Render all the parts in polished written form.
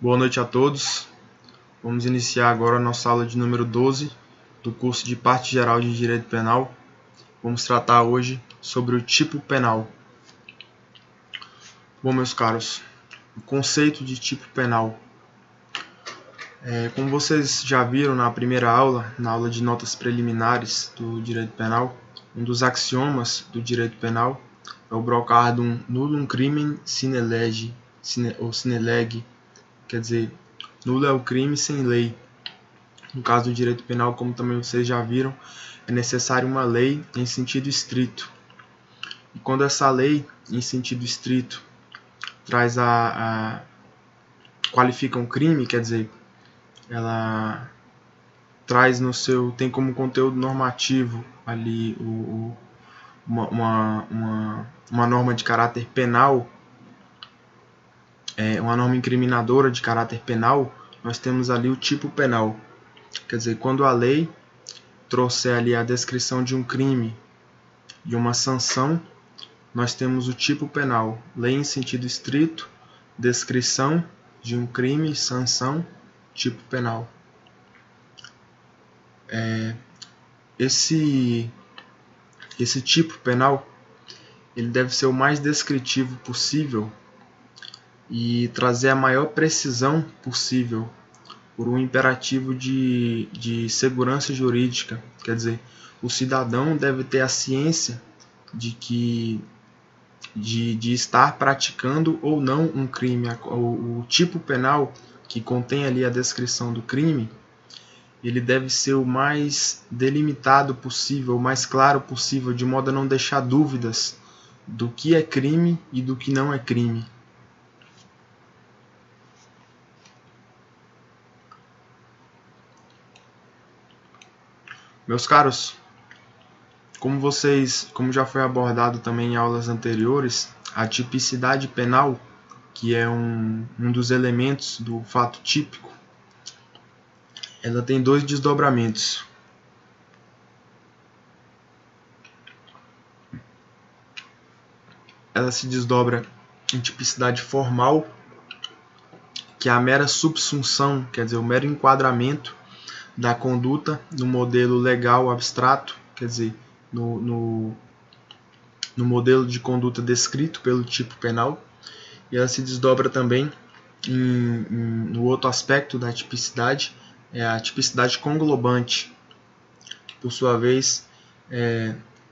Boa noite a todos. Vamos iniciar agora a nossa aula de número 12 do curso de Parte Geral de Direito Penal. Vamos tratar hoje sobre o tipo penal. Bom, meus caros, o conceito de tipo penal. Como vocês já viram na primeira aula, na aula de notas preliminares do direito penal, um dos axiomas do direito penal é o brocardum nullum crimen sine lege, ou sine lege, quer dizer, nulo é o crime sem lei. No caso do direito penal, como também vocês já viram, é necessário uma lei em sentido estrito. E quando essa lei, em sentido estrito, traz qualifica um crime, quer dizer, ela traz no seu, tem como conteúdo normativo ali uma norma de caráter penal, uma norma incriminadora de caráter penal, nós temos ali o tipo penal. Quer dizer, quando a lei trouxer ali a descrição de um crime e uma sanção, nós temos o tipo penal. Lei em sentido estrito, descrição de um crime, sanção, tipo penal. Esse tipo penal, ele deve ser o mais descritivo possível e trazer a maior precisão possível por um imperativo de segurança jurídica. Quer dizer, o cidadão deve ter a ciência de estar praticando ou não um crime. O tipo penal que contém ali a descrição do crime, ele deve ser o mais delimitado possível, o mais claro possível, de modo a não deixar dúvidas do que é crime e do que não é crime. Meus caros, como já foi abordado também em aulas anteriores, a tipicidade penal, que é um dos elementos do fato típico, ela tem dois desdobramentos. Ela se desdobra em tipicidade formal, que é a mera subsunção, quer dizer, o mero enquadramento da conduta no modelo legal abstrato, quer dizer, no modelo de conduta descrito pelo tipo penal. E ela se desdobra também no outro aspecto da tipicidade, é a tipicidade conglobante, que por sua vez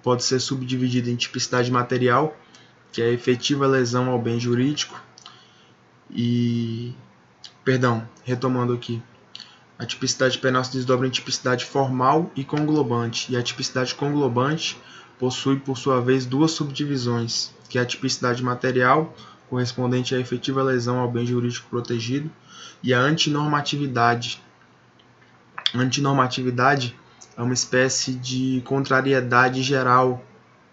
pode ser subdividida em tipicidade material, que é a efetiva lesão ao bem jurídico, retomando aqui, a tipicidade penal se desdobra em tipicidade formal e conglobante, e a tipicidade conglobante possui, por sua vez, duas subdivisões, que é a tipicidade material, correspondente à efetiva lesão ao bem jurídico protegido, e a antinormatividade. A antinormatividade é uma espécie de contrariedade geral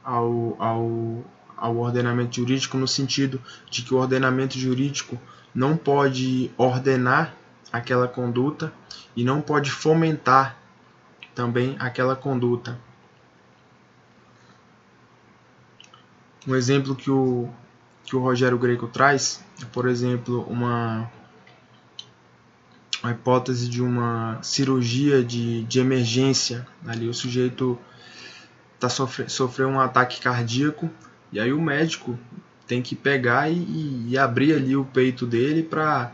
ao ordenamento jurídico, no sentido de que o ordenamento jurídico não pode ordenar aquela conduta e não pode fomentar também aquela conduta. Um exemplo que o Rogério Greco traz é, por exemplo, uma hipótese de uma cirurgia de emergência. Ali o sujeito sofreu um ataque cardíaco, e aí o médico tem que pegar e abrir ali o peito dele para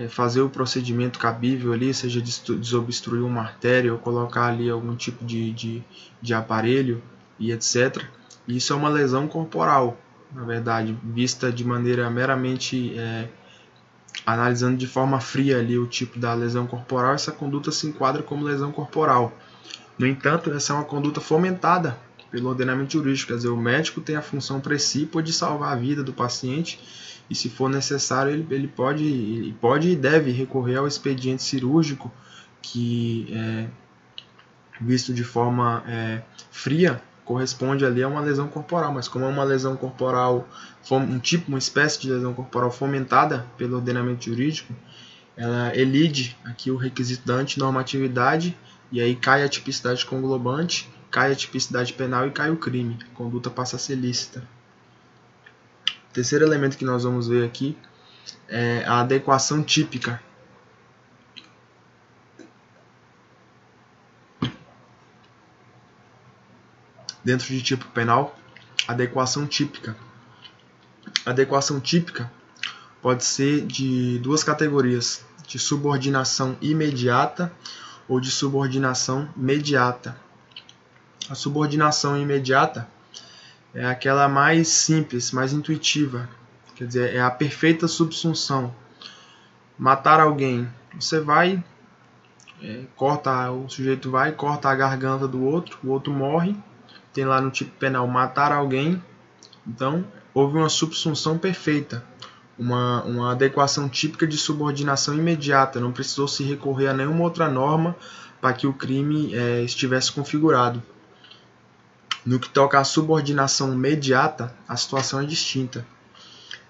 fazer o procedimento cabível ali, seja desobstruir uma artéria ou colocar ali algum tipo de aparelho e etc. E isso é uma lesão corporal, na verdade, vista de maneira meramente analisando de forma fria ali o tipo da lesão corporal. Essa conduta se enquadra como lesão corporal. No entanto, essa é uma conduta fomentada pelo ordenamento jurídico, quer dizer, o médico tem a função precípua de salvar a vida do paciente, e se for necessário ele pode e deve recorrer ao expediente cirúrgico, que visto de forma fria, corresponde ali a uma lesão corporal. Mas como é uma lesão corporal, uma espécie de lesão corporal fomentada pelo ordenamento jurídico, ela elide aqui o requisito da antinormatividade, e aí cai a tipicidade conglobante, cai a tipicidade penal e cai o crime. A conduta passa a ser lícita. O terceiro elemento que nós vamos ver aqui a adequação típica. Dentro de tipo penal, adequação típica. Adequação típica pode ser de duas categorias, de subordinação imediata ou de subordinação mediata. A subordinação imediata é aquela mais simples, mais intuitiva, quer dizer, é a perfeita subsunção. Matar alguém, você vai, o sujeito vai, corta a garganta do outro, o outro morre, tem lá no tipo penal matar alguém, então houve uma subsunção perfeita, uma adequação típica de subordinação imediata, não precisou se recorrer a nenhuma outra norma para que o crime estivesse configurado. No que toca à subordinação mediata, a situação é distinta.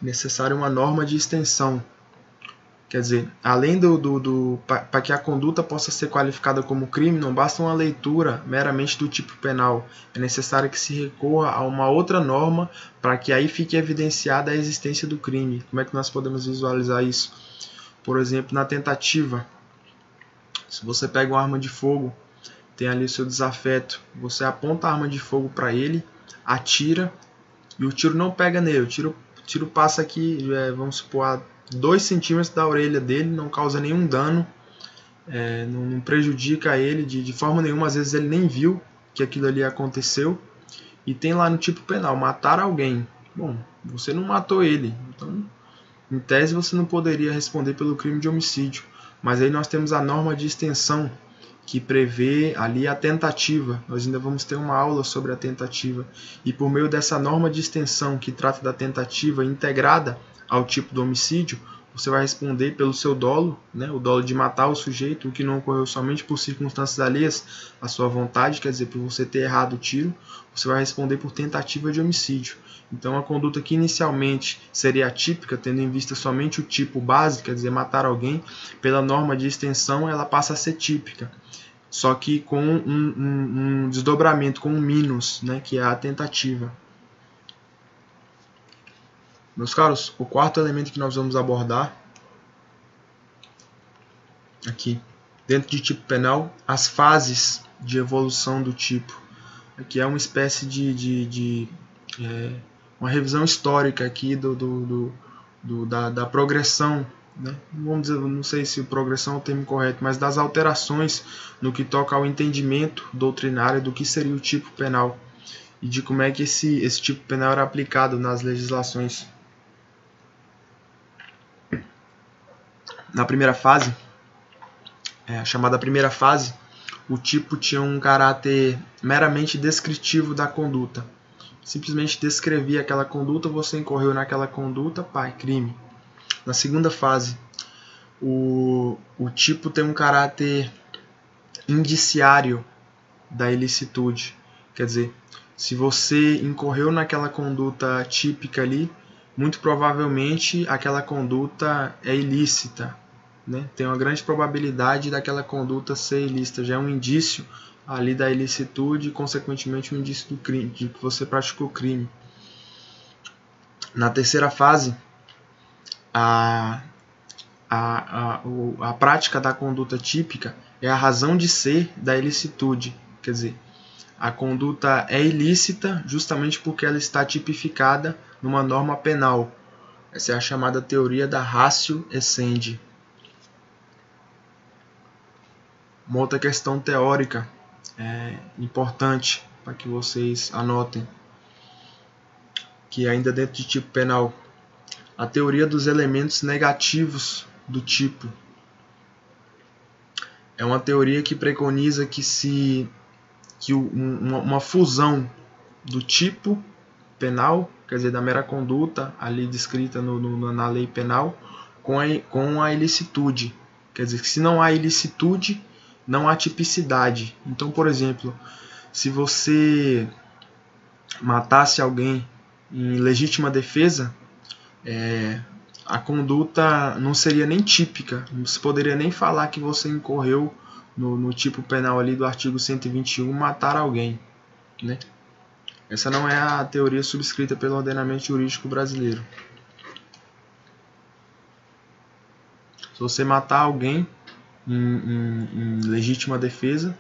É necessária uma norma de extensão. Quer dizer, além para que a conduta possa ser qualificada como crime, não basta uma leitura meramente do tipo penal. É necessário que se recorra a uma outra norma para que aí fique evidenciada a existência do crime. Como é que nós podemos visualizar isso? Por exemplo, na tentativa. Se você pega uma arma de fogo, tem ali o seu desafeto, você aponta a arma de fogo para ele, atira, e o tiro não pega nele. O tiro passa aqui, vamos supor, a 2 centímetros da orelha dele, não causa nenhum dano, não prejudica ele de forma nenhuma, às vezes ele nem viu que aquilo ali aconteceu, e tem lá no tipo penal, matar alguém. Bom, você não matou ele, então em tese você não poderia responder pelo crime de homicídio, mas aí nós temos a norma de extensão, que prevê ali a tentativa. Nós ainda vamos ter uma aula sobre a tentativa, e por meio dessa norma de extensão que trata da tentativa integrada ao tipo do homicídio, você vai responder pelo seu dolo, o dolo de matar o sujeito, o que não ocorreu somente por circunstâncias alheias à sua vontade, quer dizer, por você ter errado o tiro, você vai responder por tentativa de homicídio. Então a conduta que inicialmente seria atípica, tendo em vista somente o tipo base, quer dizer, matar alguém, pela norma de extensão ela passa a ser típica, só que com um desdobramento, com um minus, que é a tentativa. Meus caros, o quarto elemento que nós vamos abordar aqui, dentro de tipo penal, as fases de evolução do tipo. Aqui é uma espécie de uma revisão histórica aqui da progressão, vamos dizer, não sei se progressão é o termo correto, mas das alterações no que toca ao entendimento doutrinário do que seria o tipo penal e de como é que esse tipo penal era aplicado nas legislações. Na primeira fase, a chamada primeira fase, o tipo tinha um caráter meramente descritivo da conduta. Simplesmente descrevia aquela conduta, você incorreu naquela conduta, crime. Na segunda fase, o tipo tem um caráter indiciário da ilicitude. Quer dizer, se você incorreu naquela conduta típica ali, muito provavelmente aquela conduta é ilícita. Tem uma grande probabilidade daquela conduta ser ilícita. Já é um indício ali da ilicitude e, consequentemente, um indício do crime, de que você praticou crime. Na terceira fase, a prática da conduta típica é a razão de ser da ilicitude. Quer dizer, a conduta é ilícita justamente porque ela está tipificada numa norma penal. Essa é a chamada teoria da ratio essendi. Uma outra questão teórica importante para que vocês anotem, que ainda dentro de tipo penal, a teoria dos elementos negativos do tipo. É uma teoria que preconiza que uma fusão do tipo penal, quer dizer, da mera conduta ali descrita na lei penal, com a ilicitude. Quer dizer, que se não há ilicitude, não há tipicidade. Então, por exemplo, se você matasse alguém em legítima defesa, a conduta não seria nem típica. Não se poderia nem falar que você incorreu no tipo penal ali do artigo 121, matar alguém. Essa não é a teoria subscrita pelo ordenamento jurídico brasileiro. Se você matar alguém em legítima defesa,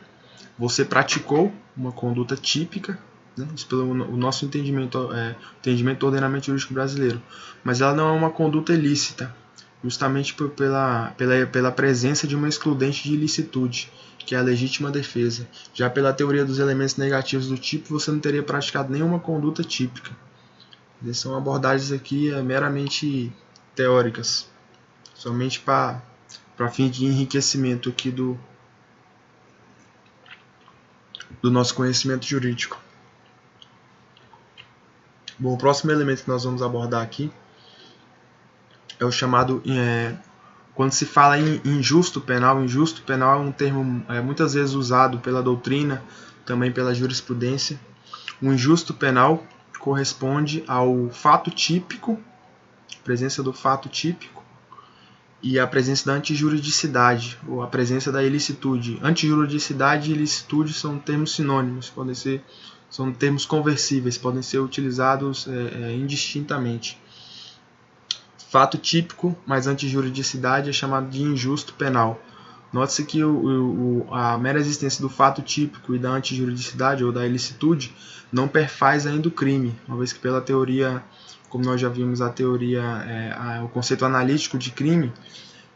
você praticou uma conduta típica, né? Isso pelo o nosso entendimento, entendimento do ordenamento jurídico brasileiro, mas ela não é uma conduta ilícita, justamente pela presença de uma excludente de ilicitude, que é a legítima defesa. Já pela teoria dos elementos negativos do tipo, você não teria praticado nenhuma conduta típica. Essas são abordagens aqui meramente teóricas, somente para fim de enriquecimento aqui do nosso conhecimento jurídico. Bom, o próximo elemento que nós vamos abordar aqui é o chamado, quando se fala em injusto penal é um termo muitas vezes usado pela doutrina, também pela jurisprudência. O injusto penal corresponde ao fato típico, presença do fato típico, e a presença da antijuridicidade, ou a presença da ilicitude. Antijuridicidade e ilicitude são termos sinônimos, são termos conversíveis, podem ser utilizados indistintamente. Fato típico mais antijuridicidade é chamado de injusto penal. Note-se que a mera existência do fato típico e da antijuridicidade ou da ilicitude não perfaz ainda o crime, uma vez que pela teoria, como nós já vimos, o conceito analítico de crime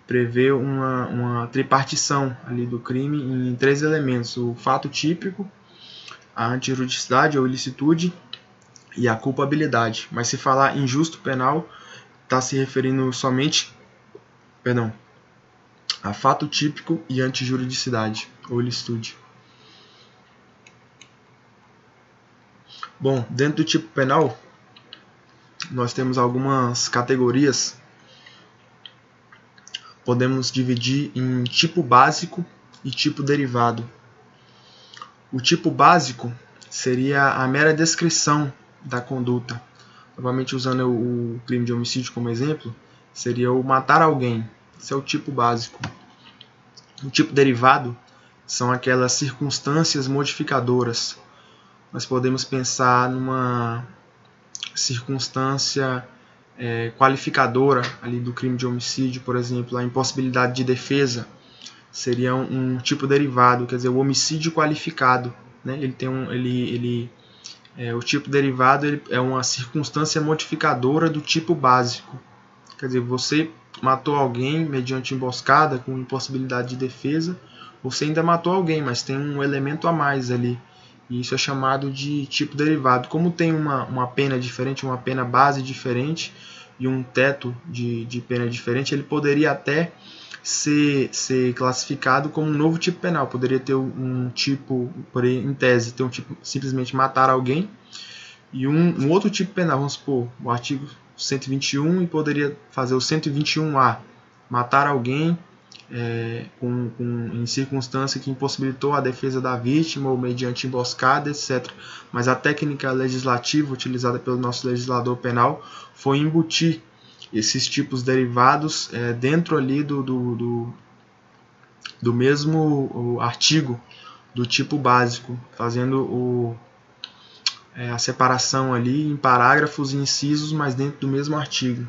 prevê uma tripartição ali do crime em 3 elementos: o fato típico, a antijuridicidade ou ilicitude e a culpabilidade. Mas se falar injusto penal, está se referindo somente a fato típico e antijuridicidade ou ilicitude. Bom, dentro do tipo penal, nós temos algumas categorias. Podemos dividir em tipo básico e tipo derivado. O tipo básico seria a mera descrição da conduta. Novamente, usando o crime de homicídio como exemplo, seria o matar alguém. Esse é o tipo básico. O tipo derivado são aquelas circunstâncias modificadoras. Nós podemos pensar numa circunstância qualificadora ali do crime de homicídio, por exemplo, a impossibilidade de defesa seria um tipo derivado, quer dizer, o homicídio qualificado, né? O tipo derivado é uma circunstância modificadora do tipo básico, quer dizer, você matou alguém mediante emboscada com impossibilidade de defesa, você ainda matou alguém, mas tem um elemento a mais ali. E isso é chamado de tipo derivado. Como tem uma pena diferente, uma pena base diferente e um teto de pena diferente, ele poderia até ser classificado como um novo tipo penal. Poderia ter um tipo, em tese, ter um tipo simplesmente matar alguém e um outro tipo penal, vamos supor, o artigo 121, e poderia fazer o 121A, matar alguém em circunstância que impossibilitou a defesa da vítima ou mediante emboscada, etc. Mas a técnica legislativa utilizada pelo nosso legislador penal foi embutir esses tipos derivados dentro ali do mesmo artigo do tipo básico, fazendo a separação ali em parágrafos e incisos, mas dentro do mesmo artigo.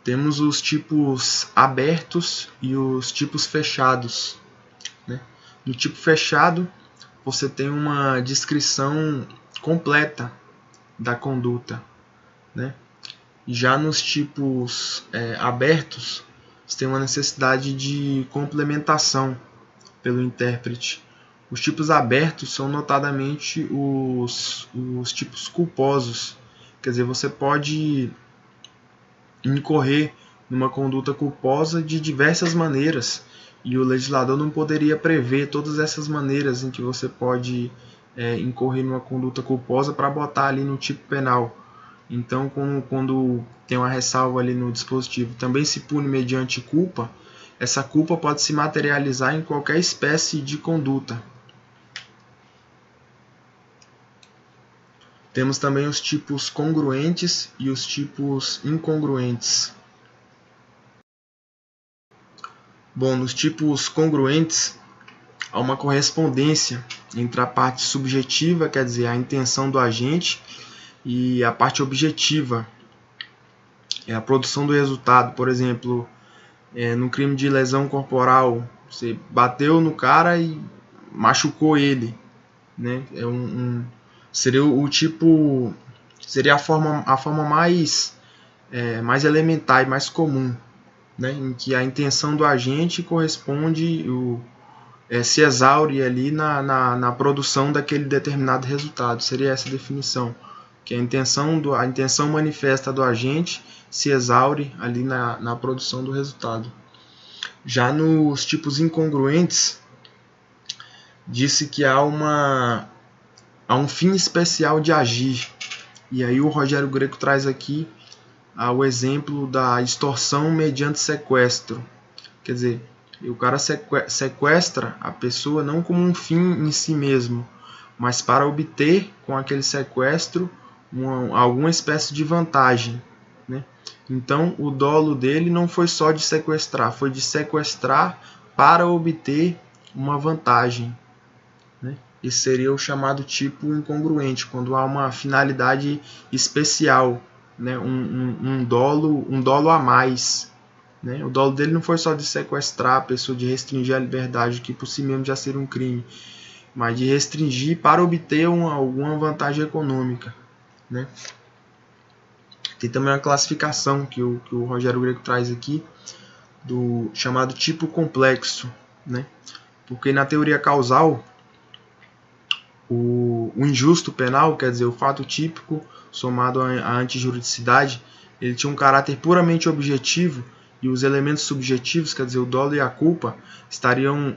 Temos os tipos abertos e os tipos fechados, né? No tipo fechado, você tem uma descrição completa da conduta, né? Já nos tipos abertos, você tem uma necessidade de complementação pelo intérprete. Os tipos abertos são notadamente os tipos culposos, quer dizer, você pode incorrer numa conduta culposa de diversas maneiras, e o legislador não poderia prever todas essas maneiras em que você pode incorrer numa conduta culposa para botar ali no tipo penal. Então, quando tem uma ressalva ali no dispositivo, também se pune mediante culpa, essa culpa pode se materializar em qualquer espécie de conduta. Temos também os tipos congruentes e os tipos incongruentes. Bom, nos tipos congruentes, há uma correspondência entre a parte subjetiva, quer dizer, a intenção do agente, e a parte objetiva, a produção do resultado. Por exemplo, no crime de lesão corporal, você bateu no cara e machucou ele, né? Seria o tipo, seria a forma mais elementar e mais comum, né? Em que a intenção do agente corresponde, se exaure ali na produção daquele determinado resultado. Seria essa a definição, que a intenção manifesta do agente se exaure ali na produção do resultado. Já nos tipos incongruentes, disse que há um fim especial de agir. E aí o Rogério Greco traz aqui o exemplo da extorsão mediante sequestro. Quer dizer, o cara sequestra a pessoa não como um fim em si mesmo, mas para obter com aquele sequestro alguma espécie de vantagem, né? Então o dolo dele não foi só de sequestrar, foi de sequestrar para obter uma vantagem, né? Esse seria o chamado tipo incongruente, quando há uma finalidade especial, né? um dolo a mais, né? O dolo dele não foi só de sequestrar a pessoa, de restringir a liberdade, que por si mesmo já seria um crime, mas de restringir para obter alguma vantagem econômica, né? Tem também uma classificação que o Rogério Greco traz aqui, do chamado tipo complexo, né? Porque na teoria causal, o injusto penal, quer dizer, o fato típico somado à antijuridicidade, ele tinha um caráter puramente objetivo, e os elementos subjetivos, quer dizer, o dolo e a culpa, estariam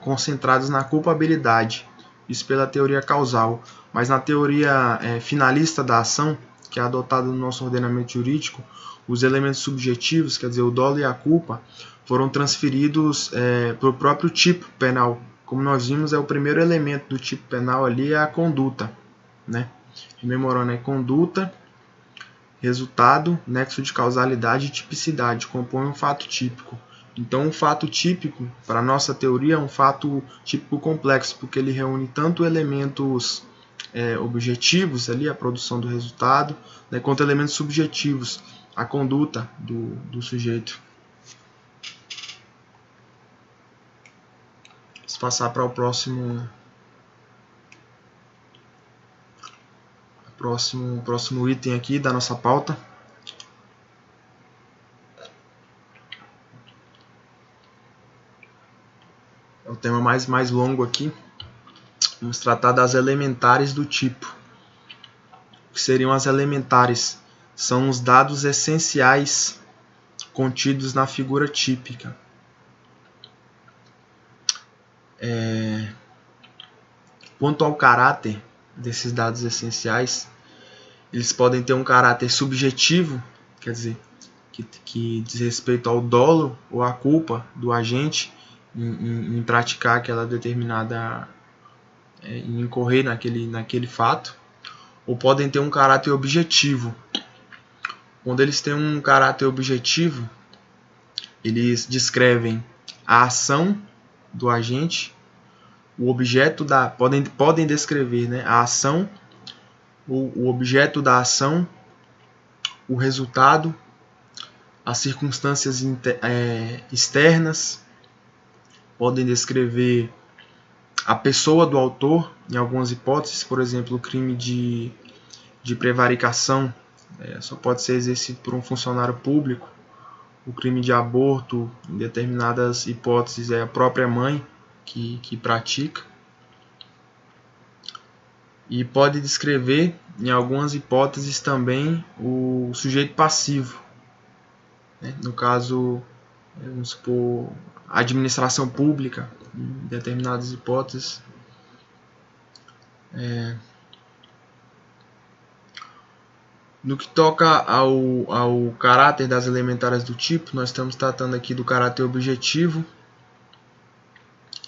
concentrados na culpabilidade. Isso pela teoria causal. Mas na teoria finalista da ação, que é adotada no nosso ordenamento jurídico, os elementos subjetivos, quer dizer, o dolo e a culpa, foram transferidos para o próprio tipo penal. Como nós vimos, o primeiro elemento do tipo penal ali é a conduta, né? Rememorando, conduta, resultado, nexo de causalidade e tipicidade, compõem um fato típico. Então, um fato típico, para a nossa teoria, é um fato típico complexo, porque ele reúne tanto elementos objetivos, ali, a produção do resultado, né, quanto elementos subjetivos, a conduta do sujeito. Vamos passar para o próximo item aqui da nossa pauta. É o tema mais longo aqui. Vamos tratar das elementares do tipo. O que seriam as elementares? São os dados essenciais contidos na figura típica. Quanto ao caráter desses dados essenciais, eles podem ter um caráter subjetivo, quer dizer, que diz respeito ao dolo ou à culpa do agente em praticar aquela determinada, em incorrer naquele fato, ou podem ter um caráter objetivo. Quando eles têm um caráter objetivo, eles descrevem a ação do agente, o objeto podem descrever, né, a ação, o objeto da ação, o resultado, as circunstâncias externas, podem descrever a pessoa do autor, em algumas hipóteses, por exemplo, o crime de prevaricação só pode ser exercido por um funcionário público, o crime de aborto, em determinadas hipóteses, é a própria mãe que pratica, e pode descrever, em algumas hipóteses também, o sujeito passivo, né? No caso, vamos supor, a administração pública, em determinadas hipóteses. No que toca ao caráter das elementares do tipo, nós estamos tratando aqui do caráter objetivo.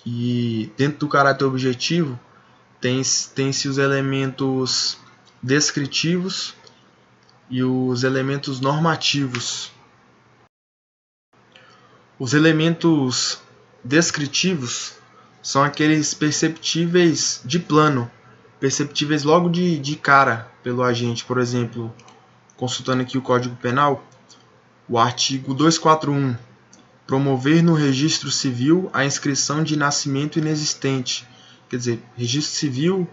E dentro do caráter objetivo, tem-se os elementos descritivos e os elementos normativos. Os elementos descritivos são aqueles perceptíveis de plano, perceptíveis logo de cara pelo agente. Por exemplo, consultando aqui o Código Penal, O artigo 241, promover no registro civil a inscrição de nascimento inexistente. Quer dizer, registro civil,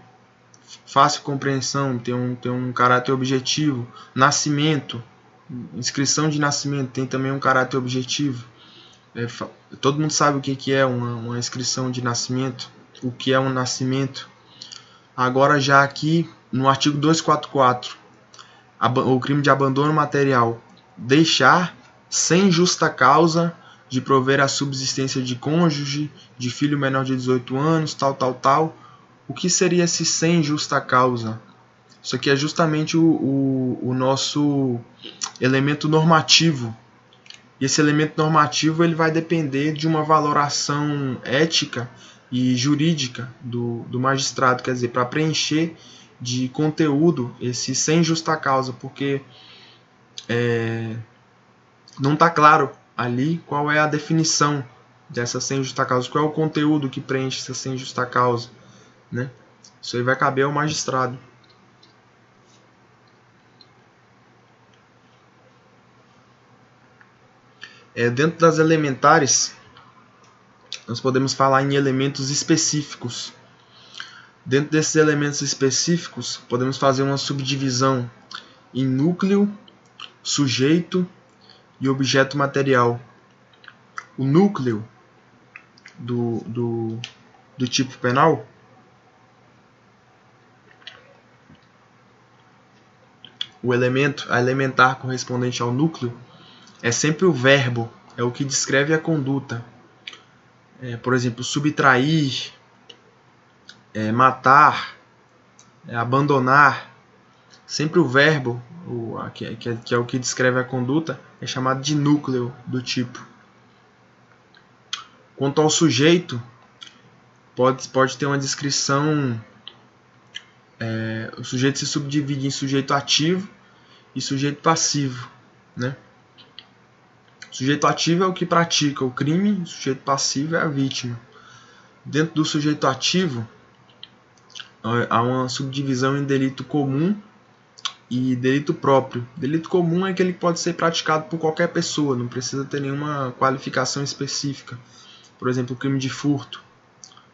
fácil compreensão, tem um caráter objetivo. Nascimento, inscrição de nascimento, tem também um caráter objetivo. Todo mundo sabe o que é uma inscrição de nascimento, o que é um nascimento. Agora já aqui no artigo 244, o crime de abandono material, deixar sem justa causa de prover a subsistência de cônjuge, de filho menor de 18 anos, tal. O que seria esse sem justa causa? Isso aqui é justamente o nosso elemento normativo. E esse elemento normativo ele vai depender de uma valoração ética e jurídica do magistrado, quer dizer, para preencher de conteúdo esse sem justa causa, porque não está claro ali qual é a definição dessa sem justa causa, qual é o conteúdo que preenche essa sem justa causa, né? Isso aí vai caber ao magistrado. Dentro das elementares, nós podemos falar em elementos específicos. Dentro desses elementos específicos, podemos fazer uma subdivisão em núcleo, sujeito e objeto material. O núcleo do tipo penal a elementar correspondente ao núcleo é sempre o verbo, é o que descreve a conduta. Por exemplo, subtrair, matar, abandonar. Sempre o verbo, que é o que descreve a conduta, é chamado de núcleo do tipo. Quanto ao sujeito, pode ter uma descrição. O sujeito se subdivide em sujeito ativo e sujeito passivo, né? O sujeito ativo é o que pratica o crime, o sujeito passivo é a vítima. Dentro do sujeito ativo, há uma subdivisão em delito comum e delito próprio. Delito comum é aquele que pode ser praticado por qualquer pessoa, não precisa ter nenhuma qualificação específica. Por exemplo, o crime de furto.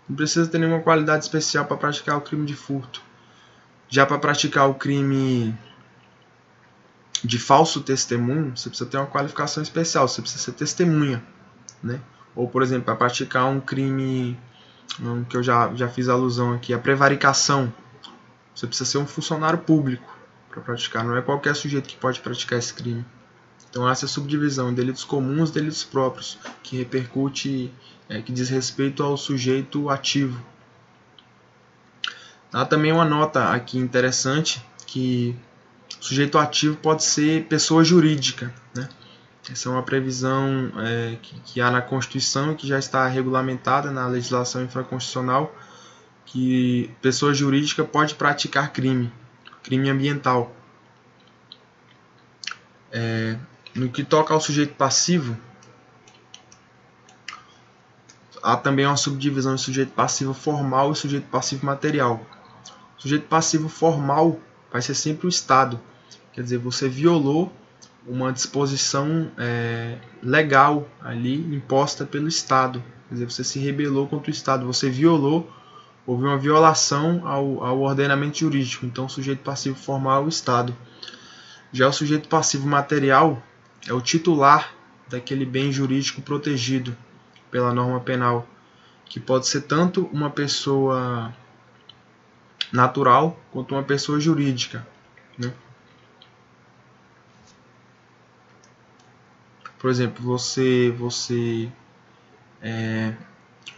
Não precisa ter nenhuma qualidade especial para praticar o crime de furto. Já para praticar o crime de falso testemunho, você precisa ter uma qualificação especial, você precisa ser testemunha, né? Ou, por exemplo, para praticar um crime que eu já fiz alusão aqui, a prevaricação, você precisa ser um funcionário público para praticar, não é qualquer sujeito que pode praticar esse crime. Então, essa subdivisão em delitos comuns e delitos próprios, que repercute, que diz respeito ao sujeito ativo. Há também uma nota aqui interessante, que o sujeito ativo pode ser pessoa jurídica, né? Essa é uma previsão que há na Constituição e que já está regulamentada na legislação infraconstitucional, que pessoa jurídica pode praticar crime ambiental. No que toca ao sujeito passivo, há também uma subdivisão de sujeito passivo formal e sujeito passivo material. O sujeito passivo formal vai ser sempre o Estado. Quer dizer, você violou uma disposição legal ali imposta pelo Estado. Quer dizer, você se rebelou contra o Estado, você violou, houve uma violação ao ordenamento jurídico. Então, o sujeito passivo formal é o Estado. Já o sujeito passivo material é o titular daquele bem jurídico protegido pela norma penal, que pode ser tanto uma pessoa natural quanto uma pessoa jurídica, né? Por exemplo, você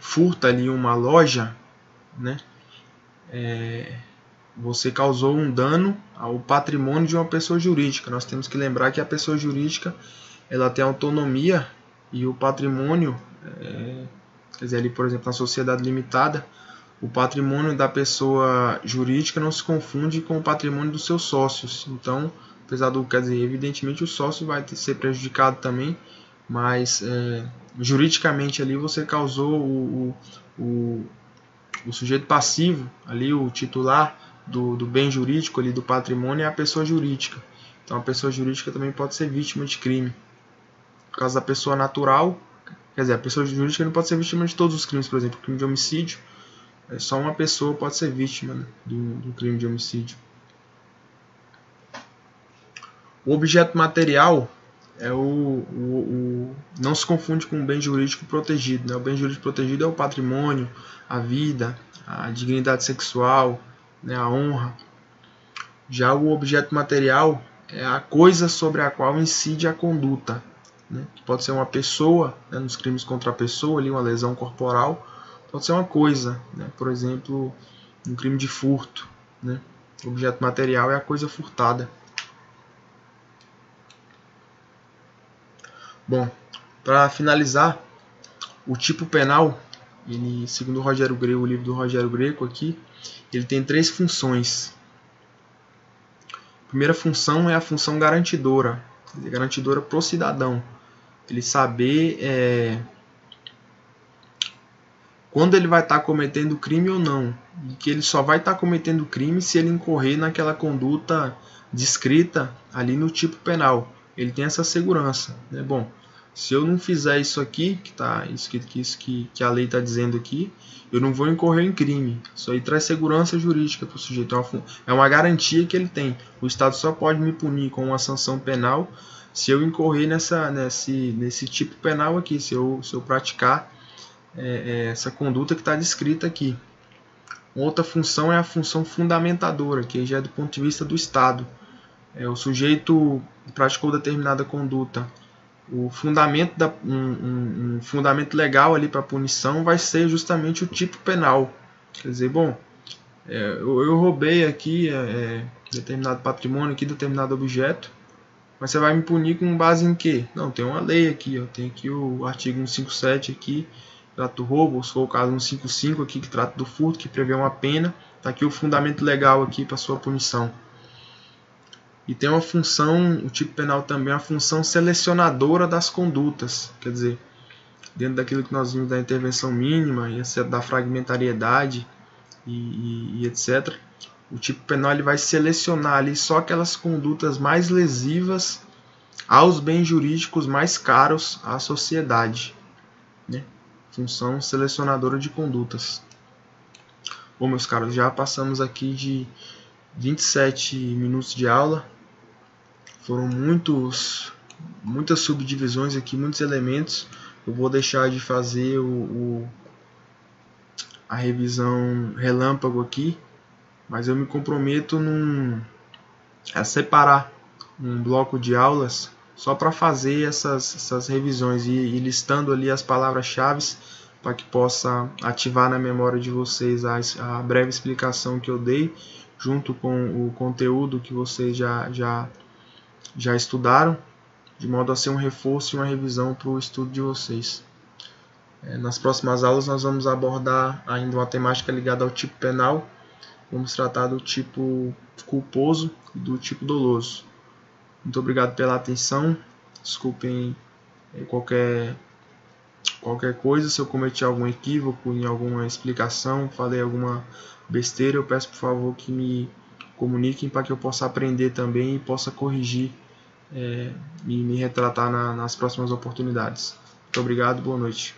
furta ali uma loja, né? Você causou um dano ao patrimônio de uma pessoa jurídica. Nós temos que lembrar que a pessoa jurídica ela tem autonomia e o patrimônio, quer dizer, ali, por exemplo, na sociedade limitada, o patrimônio da pessoa jurídica não se confunde com o patrimônio dos seus sócios. Então, apesar do, quer dizer, evidentemente o sócio vai ser prejudicado também, mas juridicamente ali você causou o sujeito passivo, ali o titular do bem jurídico, ali do patrimônio, é a pessoa jurídica. Então a pessoa jurídica também pode ser vítima de crime. caso da pessoa natural, quer dizer, a pessoa jurídica não pode ser vítima de todos os crimes, por exemplo, o crime de homicídio, só uma pessoa pode ser vítima, né, do crime de homicídio. O objeto material é não se confunde com o bem jurídico protegido, né? O bem jurídico protegido é o patrimônio, a vida, a dignidade sexual, né, a honra. Já o objeto material é a coisa sobre a qual incide a conduta, né? Pode ser uma pessoa, né, nos crimes contra a pessoa, ali, uma lesão corporal, pode ser uma coisa, né? Por exemplo, um crime de furto, né? O objeto material é a coisa furtada. Bom, para finalizar, o tipo penal, ele, segundo o livro do Rogério Greco aqui, ele tem 3 funções. A primeira função é a função garantidora, garantidora para o cidadão. Ele saber quando ele vai estar cometendo crime ou não. E que ele só vai estar cometendo crime se ele incorrer naquela conduta descrita ali no tipo penal. Ele tem essa segurança, né? Bom, se eu não fizer isso aqui, que a lei está dizendo aqui, eu não vou incorrer em crime. Isso aí traz segurança jurídica para o sujeito. É uma garantia que ele tem. O Estado só pode me punir com uma sanção penal se eu incorrer nesse tipo penal aqui, se eu praticar essa conduta que está descrita aqui. Outra função é a função fundamentadora, que já é do ponto de vista do Estado. O sujeito praticou determinada conduta. O fundamento um fundamento legal ali para a punição vai ser justamente o tipo penal. Quer dizer, bom, eu roubei aqui determinado patrimônio, aqui, determinado objeto, mas você vai me punir com base em quê? Não, tem uma lei aqui, tem aqui o artigo 157 aqui, trata do roubo, se for o caso 155 aqui, que trata do furto, que prevê uma pena, está aqui o fundamento legal aqui para sua punição. E tem uma função, o tipo penal também, a função selecionadora das condutas. Quer dizer, dentro daquilo que nós vimos da intervenção mínima, e da fragmentariedade e etc., o tipo penal ele vai selecionar ali só aquelas condutas mais lesivas aos bens jurídicos mais caros à sociedade, né? Função selecionadora de condutas. Bom, meus caros, já passamos aqui de 27 minutos de aula. Foram muitas subdivisões aqui, muitos elementos. Eu vou deixar de fazer a revisão relâmpago aqui, mas eu me comprometo a separar um bloco de aulas só para fazer essas revisões e listando ali as palavras-chave para que possa ativar na memória de vocês a breve explicação que eu dei, junto com o conteúdo que vocês já estudaram, de modo a ser um reforço e uma revisão para o estudo de vocês. Nas próximas aulas nós vamos abordar ainda uma temática ligada ao tipo penal. Vamos tratar do tipo culposo e do tipo doloso. Muito obrigado pela atenção. Desculpem qualquer coisa, se eu cometi algum equívoco em alguma explicação, falei alguma besteira, eu peço por favor que me comuniquem para que eu possa aprender também e possa corrigir e me retratar nas próximas oportunidades. Muito obrigado, boa noite.